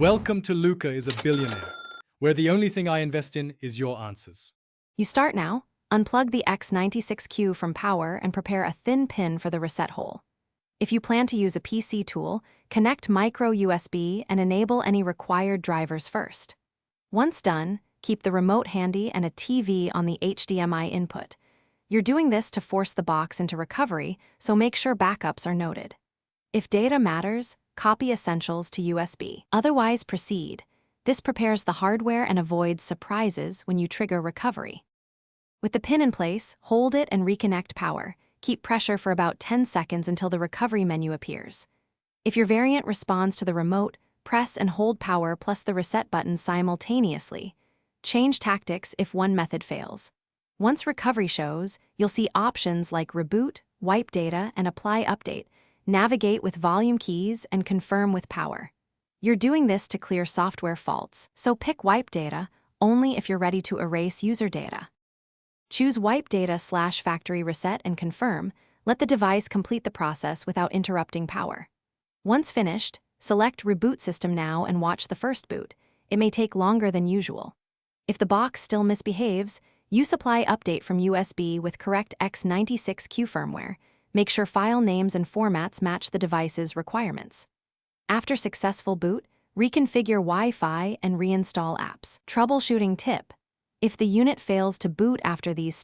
Welcome to Luca is a Billionaire, where the only thing I invest in is your answers. You start now, unplug the X96q from power and prepare a thin pin for the reset hole. If you plan to use a PC tool, connect micro USB and enable any required drivers first. Once done, keep the remote handy and a TV on the HDMI input. You're doing this to force the box into recovery, so make sure backups are noted. If data matters, copy essentials to USB. Otherwise, proceed. This prepares the hardware and avoids surprises when you trigger recovery. With the pin in place, hold it and reconnect power. Keep pressure for about 10 seconds until the recovery menu appears. If your variant responds to the remote, press and hold power plus the reset button simultaneously. Change tactics if one method fails. Once recovery shows, you'll see options like Reboot, Wipe Data, and Apply Update. Navigate with volume keys and confirm with power. You're doing this to clear software faults, so pick Wipe Data only if you're ready to erase user data. Choose Wipe Data/Factory Reset and confirm. Let the device complete the process without interrupting power. Once finished, select Reboot System now and watch the first boot. It may take longer than usual. If the box still misbehaves, use Apply Update from USB with correct X96q firmware. Make sure file names and formats match the device's requirements. After successful boot, reconfigure Wi-Fi and reinstall apps. Troubleshooting tip: if the unit fails to boot after these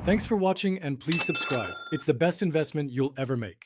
Thanks for watching and please subscribe. It's the best investment you'll ever make.